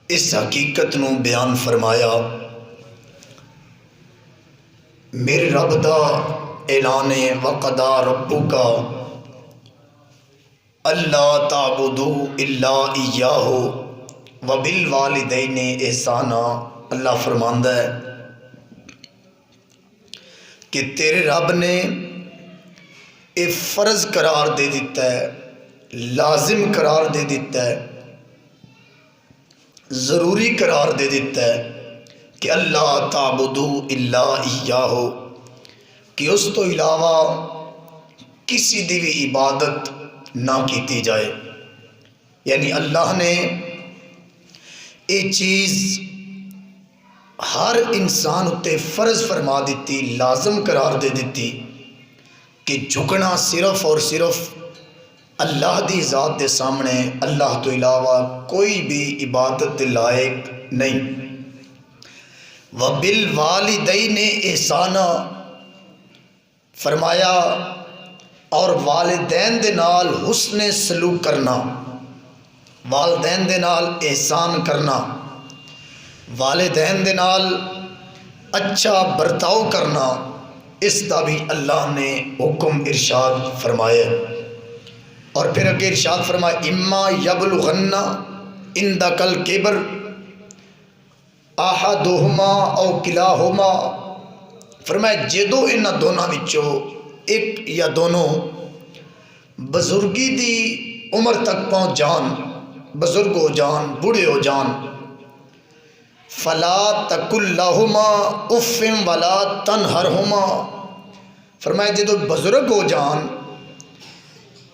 اس حقیقت نو بیان فرمایا۔ میرے رب دا اعلان وقضا ربک اللہ تعبدوا الا ایاہ وبالوالدین احسانا۔ اللہ فرماندا ہے کہ تیرے رب نے یہ فرض قرار دے دیتا ہے، لازم قرار دے دیتا ہے، ضروری قرار دے دیتا ہے کہ اللہ تعبدوا الا ایاہ، کہ اس تو علاوہ کسی دی بھی عبادت نہ کیتی جائے۔ یعنی اللہ نے یہ چیز ہر انسان اتے فرض فرما دیتی، لازم قرار دے دیتی کہ جھکنا صرف اور صرف اللہ دی ذات دے سامنے، اللہ تو علاوہ کوئی بھی عبادت لائق نہیں۔ وبالوالدین احسانا، فرمایا اور والدین دے نال حسن سلوک کرنا، والدین دے نال احسان کرنا، والدین دے نال اچھا برتاؤ کرنا، اس کا بھی اللہ نے حکم ارشاد فرمایا۔ اور پھر اگے ارشاد فرمایا اما یبلغن عندک الکبر احدہما او کلاہما، فرمایا جدو انہاں دونوں وچوں ایک یا دونوں بزرگی دی عمر تک پہنچ جان، بزرگ ہو جان، بوڑھے ہو جان، فلا تقل لہما اف ولا تنہرہما، فرمایا جدو بزرگ ہو جان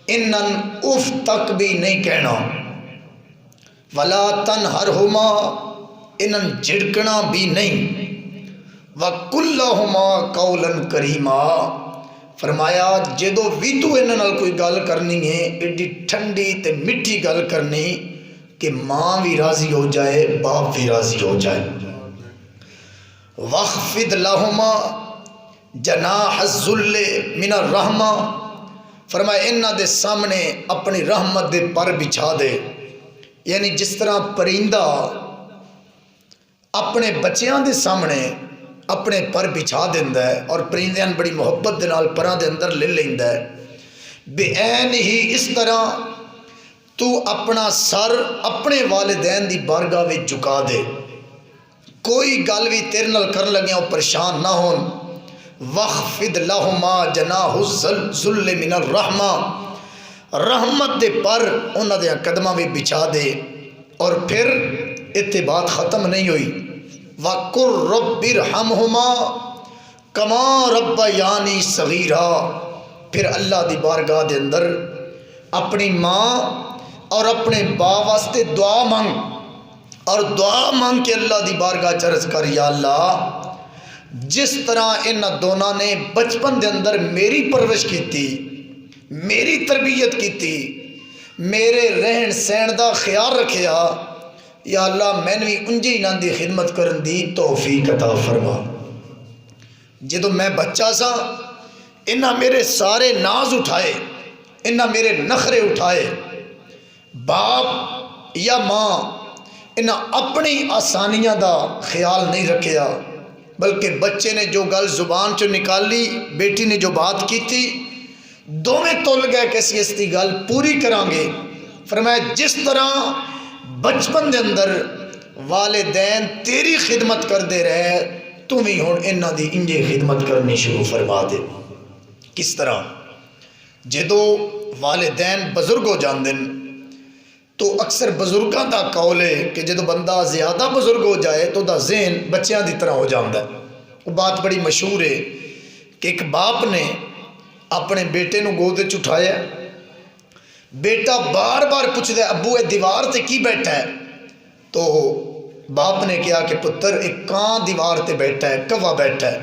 انن اف تک بھی نہیں کہنا، ولا تنہرہما انن جھڑکنا بھی نہیں، وَقُلْ لَهُمَا قَوْلًا كَرِيمًا، فرمایا جدو بھی تو انہاں نال کوئی گل کرنی ہے ایڈی ٹھنڈی تے میٹھی گل کرنی کہ ماں بھی راضی ہو جائے، باپ بھی راضی ہو جائے۔ وَاخْفِضْ لَهُمَا جَنَاحَ الذُّلِّ مِنَ الرَّحْمَةِ، فرمایا انہاں دے سامنے اپنی رحمت دے پر بچھا دے۔ یعنی جس طرح پرندہ اپنے بچیاں دے سامنے اپنے پر بچھا دیندا ہے اور پرندیاں بڑی محبت دے نال پراں دے اندر لے لیندا ہے، بے عین ہی اس طرح تو اپنا سر اپنے والدین دی بارگاہ وچ جھکا دے، کوئی گل بھی تیرے نال کرن لگیاں وہ پریشان نہ ہون۔ وَاخْفِضْ لَهُمَا جَنَاحَ الذُّلِّ مِنَ الرَّحْمَةِ، رحمت دے پر انہاں دے قدماں وچ بچھا دے۔ اور پھر اتنے بات ختم نہیں ہوئی، وَقُلْ رَبِّ ارْحَمْهُمَا كَمَا رَبَّيَانِي صَغِيرًا، پھر اللہ دی بارگاہ دے اندر اپنی ماں اور اپنے باپ واسطے دعا مانگ، اور دعا مانگ کے اللہ دی بارگاہ چرز کر، یا اللہ جس طرح ان دونوں نے بچپن دے اندر میری پرورش کیتی، میری تربیت کیتی، میرے رہن سہن دا خیال رکھیا، یا اللہ میں نے بھی انجی انہاں دی خدمت کرن دی توفیق عطا فرما۔ جدو میں بچہ سا انہاں میرے سارے ناز اٹھائے، انہاں میرے نخرے اٹھائے، باپ یا ماں انہاں اپنی آسانیاں دا خیال نہیں رکھیا، بلکہ بچے نے جو گل زبان چو نکالی، بیٹی نے جو بات کی تھی، دونوں تول گئے کہ اس دی گل پوری کران گے۔ فرمایا جس طرح بچپن دے اندر والدین تیری خدمت کر دے رہے، تم ہی ہن انہاں دی انجے خدمت کرنی شروع فرما دے۔ کس طرح جدو والدین بزرگ ہو جاندے تو اکثر بزرگاں دا قول ہے کہ جدو بندہ زیادہ بزرگ ہو جائے تو دا ذہن بچیاں دی طرح ہو جاندہ ہے۔ وہ بات بڑی مشہور ہے کہ ایک باپ نے اپنے بیٹے نو گود وچ اٹھایا، بیٹا بار بار پوچھ دے ابو اے دیوار تے کی بیٹھا ہے، تو باپ نے کہا کہ پتر ایک کان دیوار تے بیٹھا ہے، کوا بیٹھا ہے۔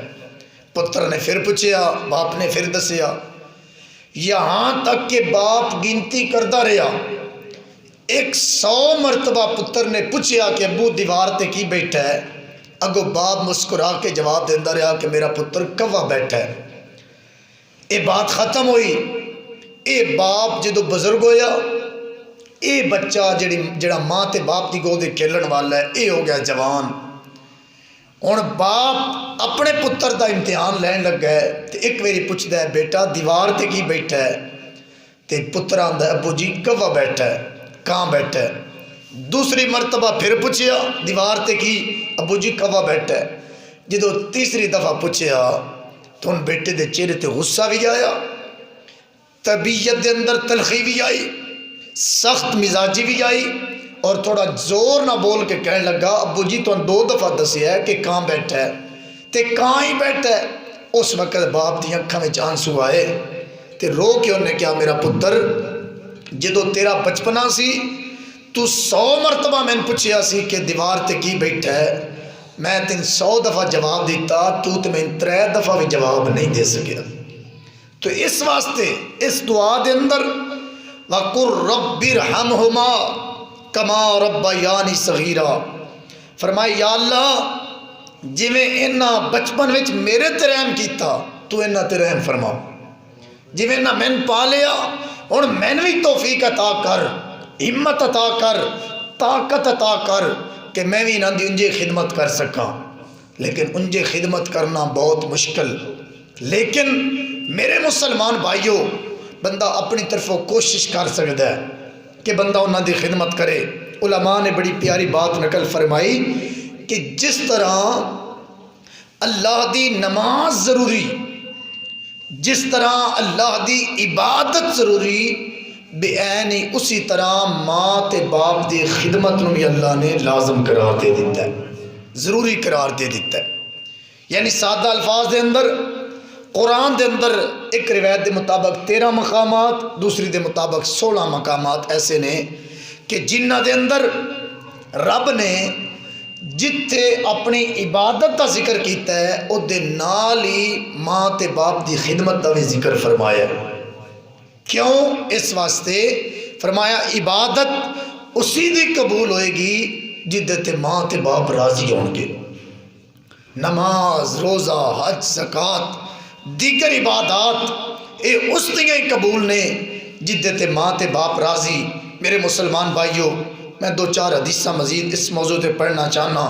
پتر نے پھر پوچھیا، باپ نے پھر دسیا، یہاں تک کہ باپ گنتی کردہ رہا، 100 مرتبہ پتر نے پوچھیا کہ ابو دیوار تے کی بیٹھا ہے، اگو باپ مسکرا کے جواب دیندہ رہا کہ میرا پتر کوا بیٹھا ہے۔ یہ بات ختم ہوئی۔ اے باپ جدو بزرگ ہویا یہ بچہ جڑا ماں تے باپ کی گود کھیلن والا ہے یہ ہو گیا جوان. ہوں باپ اپنے پتر دا امتحان لین لگا ہے تو ایک باری پوچھتا ہے بیٹا دیوار تے کی بیٹھا ہے؟ تے پتر آندا ہے ابو جی کوا بیٹھا ہے، کہاں بیٹھا ہے. دوسری مرتبہ پھر پوچھیا دیوار تے کی؟ ابو جی کوا بیٹھا ہے. جدو تیسری دفعہ پوچھیا تو ان بیٹے دے چہرے تے غصہ بھی آیا، طبیعت دے اندر تلخی بھی آئی، سخت مزاجی بھی آئی، اور تھوڑا زور نہ بول کے کہنے لگا ابو جی تو 2 دفعہ دسیا ہے کہ کہاں بیٹھا ہے تے کہاں ہی بیٹھا ہے. اس وقت باپ دی اکھاں وچ آنسو آئے تے رو کے انہیں کہا میرا پتر جدو تیرا بچپنا سی تو 100 مرتبہ میں نے پوچھیا سی کہ دیوار تے کی بیٹھا ہے، میں تین 100 دفعہ جواب دیتا تو میں 3 دفعہ بھی جواب نہیں دے سکیا. تو اس واسطے اس دعا دے اندر وَقُرْ رَبِّ ارْحَمْهُمَا کما ربیانی صغیرا، فرمائے یا اللہ جویں انہاں بچپن وچ میرے تے رحم کیتا تو انہاں تے رحم فرما، جویں انہاں میں پالیا ہن میں بھی توفیق عطا کر، ہمت عطا کر، طاقت عطا کر کہ میں بھی انہاں دی انجے خدمت کر سکاں. لیکن انجے خدمت کرنا بہت مشکل، لیکن میرے مسلمان بھائیوں بندہ اپنی طرفوں کوشش کر سکتا ہے کہ بندہ انہاں دی خدمت کرے. علماء نے بڑی پیاری بات نقل فرمائی کہ جس طرح اللہ دی نماز ضروری، جس طرح اللہ دی عبادت ضروری، بے عینی اسی طرح ماں تے باپ دی خدمت نو بھی اللہ نے لازم قرار دے دیتا ہے، ضروری قرار دے دیتا ہے. یعنی سادہ الفاظ دے اندر قرآن دے اندر ایک روایت دے مطابق 13 مقامات، دوسری دے مطابق 16 مقامات ایسے نے کہ جنہ دے اندر رب نے جتھے اپنی عبادت کا ذکر کیتا ہے او دے نال ہی ماں تے باپ دی خدمت کا بھی ذکر فرمایا ہے. کیوں؟ اس واسطے فرمایا عبادت اسی دی قبول ہوئے گی جدے تے ماں تے باپ راضی ہون گے. نماز، روزہ، حج، زکوٰۃ، دیگر عبادات اے اس دیاں ہی قبول نے جدے تے ماں تے باپ راضی. میرے مسلمان بھائیوں میں 2-4 حدیثاں مزید اس موضوع پہ پڑھنا چاہنا.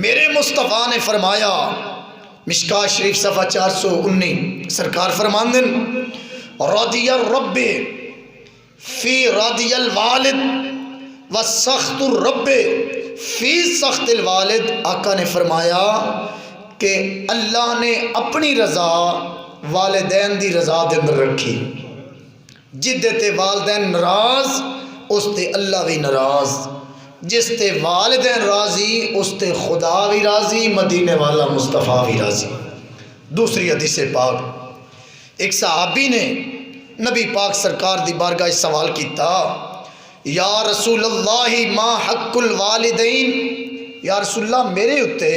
میرے مصطفیٰ نے فرمایا مشکاہ شریف صفحہ 419 سرکار فرماندن رضی الرب فی رضی الوالد و سخط الرب فی سخت الوالد. آقا نے فرمایا کہ اللہ نے اپنی رضا والدین دی رضا دے اندر رکھی، جدے تے والدین ناراض اس تے اللہ بھی ناراض، جس تے والدین راضی اس تے خدا بھی راضی، مدینے والا مصطفیٰ بھی راضی. دوسری حدیث پاک ایک صحابی نے نبی پاک سرکار دی بارگاہ سوال کیتا یا رسول اللہ ما حق الوالدین، یا رسول اللہ میرے اتے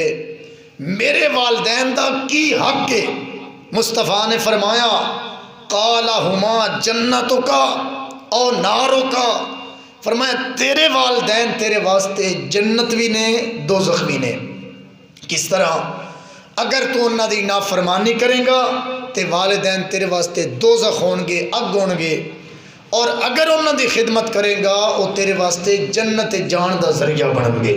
میرے والدین دا کی حق ہے؟ مصطفیٰ نے فرمایا قال ہما جنتوں کا او ناروں کا، فرمایا تیرے والدین تیرے واسطے جنت بھی نے دوزخ بھی نے. کس طرح؟ اگر تو انہاں دی نافرمانی کریں گا تے والدین تیرے واسطے دوزخ ہون گے، اگ ہون گے، اور اگر انہاں دی خدمت کریں گا وہ تیرے واسطے جنت جان دا ذریعہ بن گے.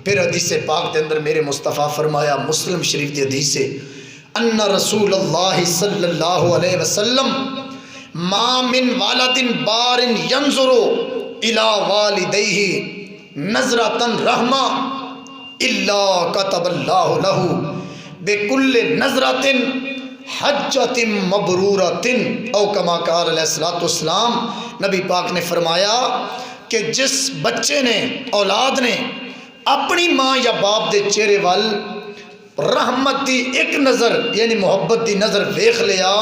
پھر حدیث پاک کے اندر میرے مصطفیٰ فرمایا مسلم شریف دی حدیث سے ان رسول اللہ صلی اللہ علیہ وسلم ما من والد بار ینظر الى والدیہ نظرۃ رحمہ الا کتب اللہ له بکل نظرۃ حجۃ مبرورۃ او کما قال علیہ الصلوۃ والسلام. نبی پاک نے فرمایا کہ جس بچے نے، اولاد نے اپنی ماں یا باپ دے چہرے وال رحمت دی ایک نظر یعنی محبت دی نظر ویکھ لیا،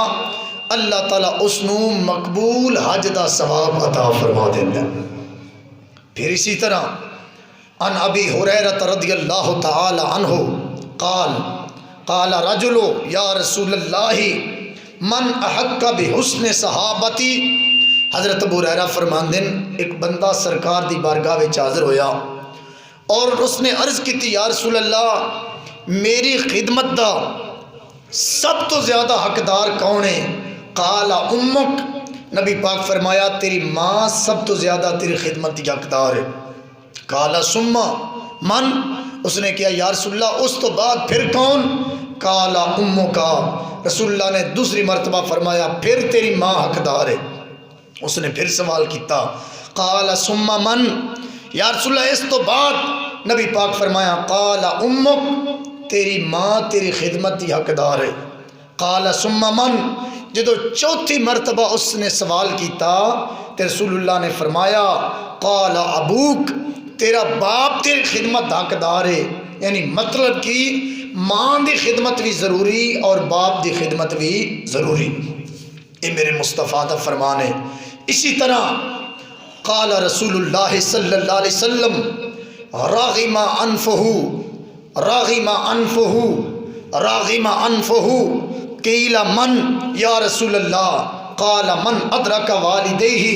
اللہ تعالیٰ اس نو مقبول حج دا ثواب عطا فرما دیندا. پھر اسی طرح ان ابی ہریرہ رضی اللہ تعالی عنہ قال قال رجل یا رسول اللہ من احق بحسن صحابتی. حضرت ابو ہریرہ فرماندن ایک بندہ سرکار دی بارگاہ وچ حاضر ہویا اور اس نے عرض کی تھی یا رسول اللہ میری خدمت دا سب تو زیادہ حقدار کون ہے؟ قال امک، نبی پاک فرمایا تیری ماں سب تو زیادہ تیری خدمت کی حقدار ہے۔ قال ثم من، اس نے کیا یا رسول اللہ اس تو بعد پھر کون؟ قال امک، رسول اللہ نے دوسری مرتبہ فرمایا پھر تیری ماں حقدار ہے۔ اس نے پھر سوال کیتا قال ثم من، یا رسول اللہ اس تو بعد؟ نبی پاک فرمایا قال امک، تیری ماں تیری خدمت کی حقدار ہے۔ قال ثم من، جدو چوتھی مرتبہ اس نے سوال کیتا تو رسول اللہ نے فرمایا قال ابوک، تیرا باپ تیری خدمت حقدار ہے۔ یعنی مطلب کہ ماں دی خدمت بھی ضروری اور باپ دی خدمت بھی ضروری، یہ میرے مصطفیٰ دا فرمان ہے۔ اسی طرح قال رسول اللہ صلی اللہ علیہ وسلم راغم انفہ، راغم انفہ، راغم انفہ، قیل من یا رسول اللہ؟ قال من ادرک والدیہ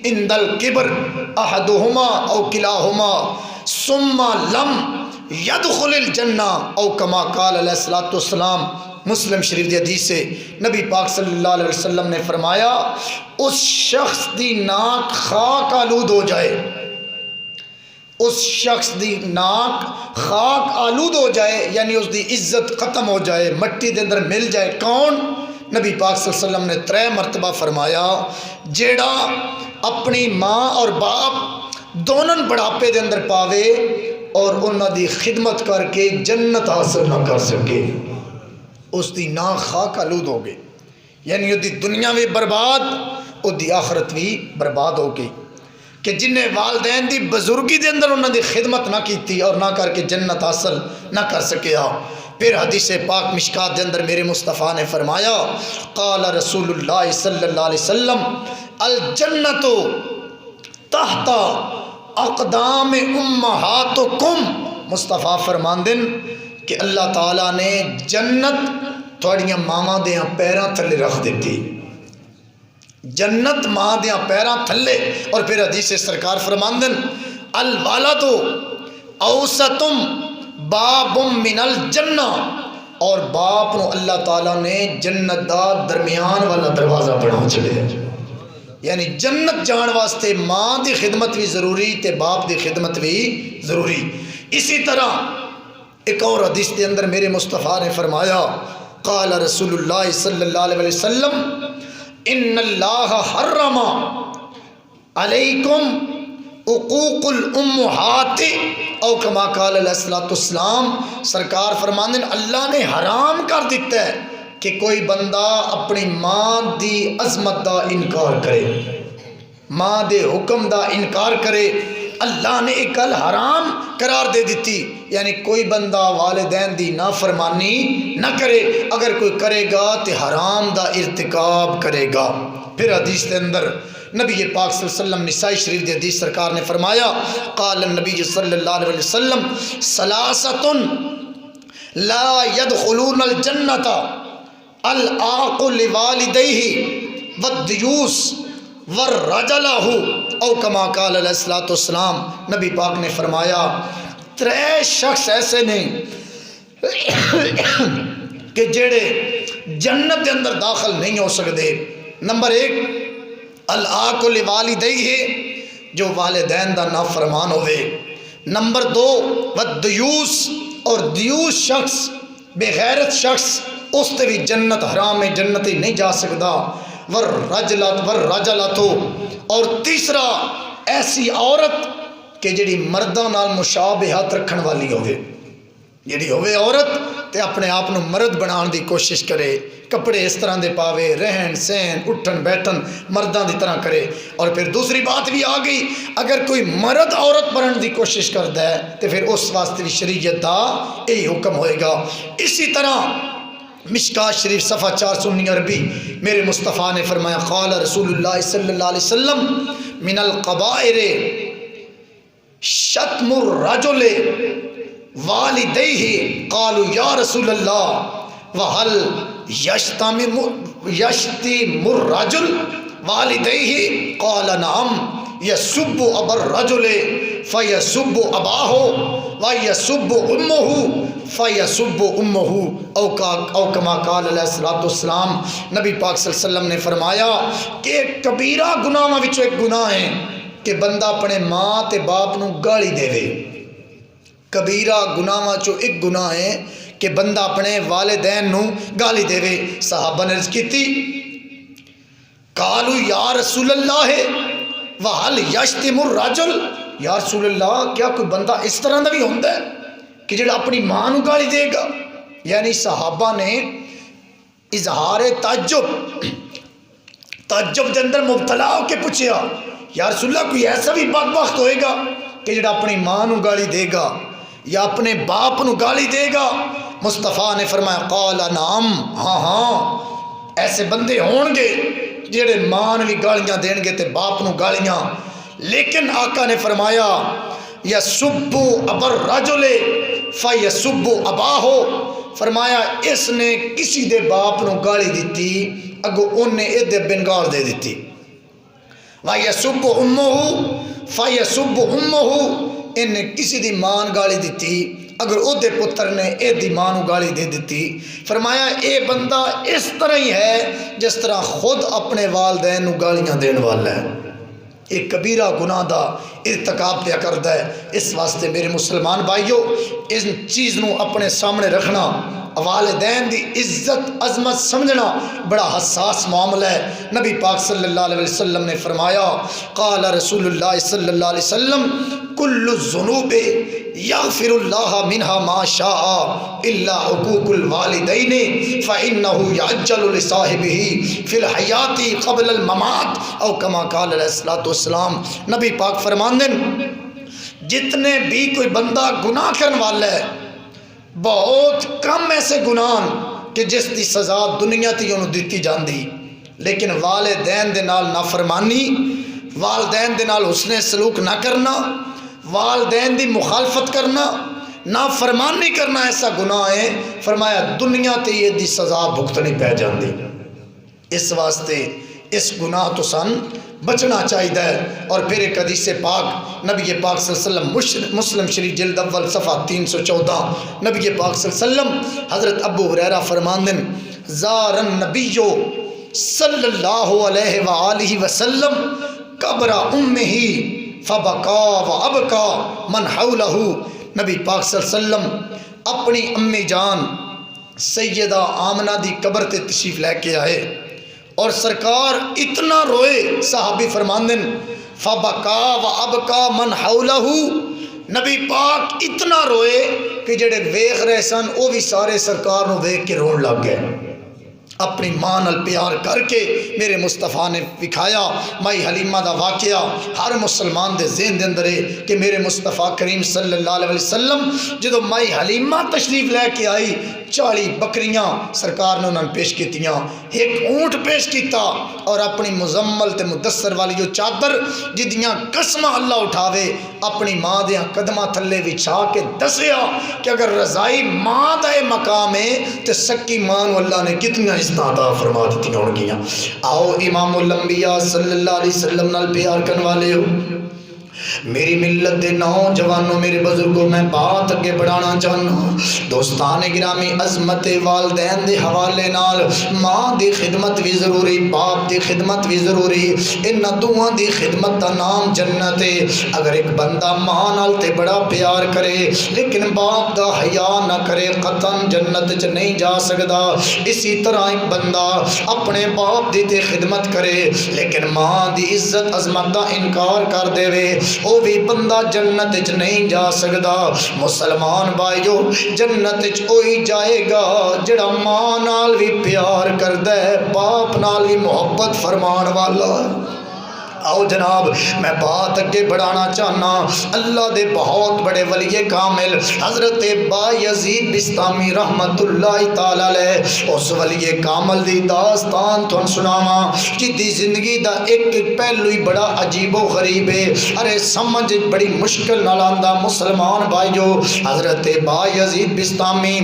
عند الکبر احدہما او کلاہما ثم لم یدخل الجنہ او کما قال علیہ الصلوۃ والسلام۔ مسلم شریف دی حدیث سے نبی پاک صلی اللہ علیہ وسلم نے فرمایا اس شخص دی ناک خاک آلود ہو جائے، اس شخص دی ناک خاک آلود ہو جائے، یعنی اس دی عزت ختم ہو جائے، مٹی دے اندر مل جائے۔ کون؟ نبی پاک صلی اللہ علیہ وسلم نے 3 مرتبہ فرمایا جیڑا اپنی ماں اور باپ دونوں بڑھاپے دے اندر پاوے اور انہاں دی خدمت کر کے جنت حاصل نہ کر سکے، اس دی ناک خاک آلود ہو گئی، یعنی وہ دی دنیا بھی برباد، وہ دی آخرت بھی برباد ہو گئی۔ کہ جن نے والدین دی بزرگی دے اندر انہوں نے خدمت نہ کیتی اور نہ کر کے جنت حاصل نہ کر سکیا۔ پھر حدیث پاک مشکات دے اندر میرے مصطفیٰ نے فرمایا قال رسول اللہ صلی اللہ علیہ وسلم الجنت تحت اقدام امہاتکم، مصطفیٰ فرماندن کہ اللہ تعالیٰ نے جنت تھوڑیاں ماواں دیاں پیراں تھلے رکھ دیتی، جنت ماں دیاں پیراں تھلے۔ اور پھر حدیث سرکار فرماندن الوالد اوسطم باب من الجنہ، اور باپ نو اللہ تعالیٰ نے جنت دا درمیان والا دروازہ بنا چھڑے، یعنی جنت جان واسطے ماں دی خدمت بھی ضروری تے باپ دی خدمت بھی ضروری۔ اسی طرح ایک اور حدیث کے اندر میرے مصطفیٰ نے فرمایا قال رسول اللہ صلی اللہ علیہ وسلم ان اللہ حرم علیکم عقوق الامہات او کما قال علیہ الصلوۃ والسلام، سرکار فرماندن اللہ نے حرام کر دیتا ہے کہ کوئی بندہ اپنی ماں دی عظمت دا انکار کرے، ماں دے حکم دا انکار کرے، اللہ نے ایک گل حرام قرار دے دیتی، یعنی کوئی بندہ والدین دی نافرمانی نہ کرے، اگر کوئی کرے گا تو حرام دا ارتکاب کرے گا۔ پھر حدیث کے اندر نبی پاک صلی اللہ علیہ وسلم نسائی شریف دی حدیث سرکار نے فرمایا قال النبی صلی اللہ علیہ وسلم ثلاثۃ لا يدخلون الجنۃ العاق لوالدیہ والدیوس والرجلہ او کما قال علیہ الصلوۃ والسلام، نبی پاک نے فرمایا 3 شخص ایسے نے کہ جڑے جنت کے اندر داخل نہیں ہو سکتے۔ نمبر 1 العاق لوالدیہ، جو والدین دا نافرمان ہوئے۔ نمبر 2 والدیوس، اور دیوس شخص بے غیرت شخص، اس تے بھی جنت حرام ہے، جنتی نہیں جا سکتا۔ والرجلۃ، اور تیسرا ایسی عورت کہ جڑی مردوں نال مشابہت رکھن والی ہوئے، جڑی ہوئے عورت تے اپنے آپ نو مرد بنان دی کوشش کرے، کپڑے اس طرح دے پاوے، رہن سہن اٹھن بیٹھن مرداں دی طرح کرے۔ اور پھر دوسری بات بھی آ گئی، اگر کوئی مرد عورت بنن دی کوشش کرتا ہے تو پھر اس واسطے بھی شریعت دا یہی حکم ہوئے گا۔ اسی طرح مشکات شریف صفحہ 490 میرے مصطفیٰ نے فرمایا قال رسول اللہ صلی اللہ علیہ وسلم من القبائر شتم الرجل والدیہ، قالوا یا رسول اللہ وحل یشتم الرجل والدیہ، قال نعم یسب ابا الرجل فیسب اباہ ویسب امہ فیسب امہ او کما قال علیہ الصلوۃ والسلام۔ نبی پاک صلی اللہ علیہ وسلم نے فرمایا کہ ایک کبیرہ گناہاں وچوں ایک گناہ ہے کہ بندہ اپنے ماں تے باپ نو گالی دے وے۔ کبیرہ گناہاں چوں ایک گناہ ہے کہ بندہ اپنے والدین نو گالی دے وے۔ صحابہ نے عرض کیتی قالوا یا رسول اللہ وہل یشتم الرجل، یا رسول اللہ کیا کوئی بندہ اس طرح دا بھی ہوندا ہے کہ جڑا اپنی ماں نو گالی دے گا؟ یعنی صحابہ نے اظہار تعجب دے اندر مبتلا ہو کے پوچھیا یا رسول اللہ کوئی ایسا بھی بدبخت ہوئے گا کہ جڑا اپنی ماں نو گالی دے گا یا اپنے باپ نو گالی دے گا؟ مصطفیٰ نے فرمایا قال نعم، ہاں ہاں ایسے بندے ہون گے جڑے ماں نو بھی گالیاں دین گے تے باپ نو گالیاں۔ لیکن آقا نے فرمایا یسب ابر رجل فیسب اباہ، فرمایا اس نے کسی دے باپ نو گالی دیتی اگو انہیں ادھے بنگار دے دیتی۔ ویسب امہ فیسب امہ، انہیں کسی دی ماں گالی دیتی اگر او دے پتر نے اے دی ماں نو گالی دے دیتی۔ فرمایا اے بندہ اس طرح ہی ہے جس طرح خود اپنے والدین نو گالیاں دین والا ہے، ایک کبیرہ گناہ دا ارتکاب پیا کردا ہے۔ اس واسطے میرے مسلمان بھائیو اس چیز نو اپنے سامنے رکھنا، والدین دی عزت عظمت سمجھنا بڑا حساس معاملہ ہے۔ نبی پاک صلی اللہ علیہ وسلم نے فرمایا قال رسول اللہ صلی اللہ علیہ وسلم کل الذنوب یغفر اللہ منها ما شاء الا حقوق الوالدین فانه یعجل لصاحبہ فی الحیات قبل الممات او کما قال علیہ الصلوۃ والسلام۔ نبی پاک فرماندن جتنے بھی کوئی بندہ گناہ کرنے والا ہے بہت کم ایسے گناہ کہ جس دی سزا دنیا تی انہوں دیتی جاندی، لیکن والدین دے نال نافرمانی، والدین دے نال حسن سلوک نہ کرنا، والدین دی مخالفت کرنا، نافرمانی کرنا ایسا گناہ ہے فرمایا دنیا تے یہ دی سزا بھگتنی پہ جاندی۔ اس واسطے اس گناہ تو سن بچنا چاہیے۔ اور پھر ایک حدیث پاک نبی پاک صلی اللہ علیہ وسلم مسلم شریف جلد اول صفحہ 314 نبی پاک صلی اللہ علیہ وسلم حضرت ابو ہریرہ فرماندن زار النبی صلی اللہ علیہ وآلہ وسلم قبر امہ فبکا وابکا من حولہ۔ نبی پاک صلی اللہ علیہ وسلم اپنی امی جان سیدہ آمنہ دی قبر تے تشریف لے کے آئے اور سرکار اتنا روئے، صحابی فرماندن فبکا وابکا من حولہ، نبی پاک اتنا روئے کہ جڑے ویکھ رہے سن وہ بھی سارے سرکار نو ویکھ کے رون لگ گئے۔ اپنی ماں نال پیار کر کے میرے مصطفیٰ نے دکھایا مائی حلیمہ دا واقعہ ہر مسلمان دے ذہن دے اندر ہے کہ میرے مصطفیٰ کریم صلی اللہ علیہ وسلم جدو مائی حلیمہ تشریف لے کے آئی 40 بکریاں سرکار نے انہوں نے پیش کیتیاں، ایک اونٹ پیش کیتا اور اپنی مزمل تے مدثر والی جو چادر جدیاں قسمہ اللہ اٹھاوے اپنی ماں دیاں قدمہ تھلے وچھا کے دسیا کہ اگر رضائی ماں دا مقام ہے تے سکی ماں اللہ نے کتنا عطا فرما دیتی ہون گیاں۔ آؤ امام الانبیاء صلی اللہ علیہ وسلم نال پیار کرنے والے ہو، میری ملت دے نوجوانوں میرے بزرگوں میں بات اگے بڑھانا چاہنا۔ دوستان گرامی عظمت والدین دے حوالے نال ماں دی خدمت بھی ضروری، باپ دی خدمت بھی ضروری، ان دوہاں دی خدمت دا نام جنت ہے۔ اگر ایک بندہ ماں نال تے بڑا پیار کرے لیکن باپ دا حیا نہ کرے قطعاً جنت چ نہیں جا سکدا۔ اسی طرح ایک بندہ اپنے باپ دی تے خدمت کرے لیکن ماں دی عزت عظمت دا انکار کر دے وے وہ بھی بندہ جنت چ نہیں جا سکدا۔ مسلمان بھائیو جنت چ وہی جائے گا جڑا ماں نال بھی پیار کردا ہے، باپ نال بھی محبت فرمان والا ہے۔ آؤ جناب میں بات اگے بڑھانا چاہنا، اللہ دے بہت بڑے ولی کامل حضرت بایزید بستامی رحمت اللہ تعالی علیہ اس ولی کامل دی داستان تھن سناواں جدی زندگی دا ایک پہلو ہی بڑا عجیب و غریب ہے، ارے سمجھ بڑی مشکل نال آندا۔ مسلمان بھائیو حضرت بایزید بستامی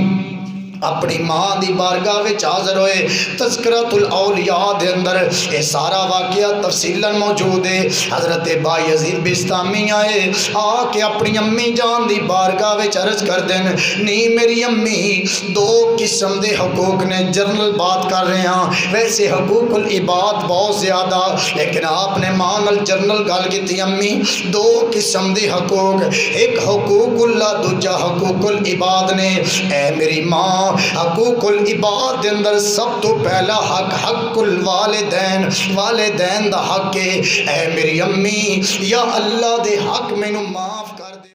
اپنی ماں دی بارگاہ وچ حاضر ہوئے. تذکرۃ الاولیاء دے اندر یہ سارا واقعہ تفصیلاً موجود ہے. حضرت بایزید بستامی آئے آ کے اپنی امی جان دی بارگاہ وچ عرض کر دین نہیں میری امی دو قسم دے حقوق نے. جنرل بات کر رہے ہیں ویسے حقوق العباد بہت زیادہ لیکن آپ نے مانل جنرل گل کی تھی. امی دو قسم دے حقوق ایک حقوق اللہ دوجا حقوق العباد نے. اے میری ماں حقوق العباد دے اندر سب تو پہلا حق حق الوالدین والدین دا حق ہے. اے میری امی یا اللہ دے حق مینوں معاف کر.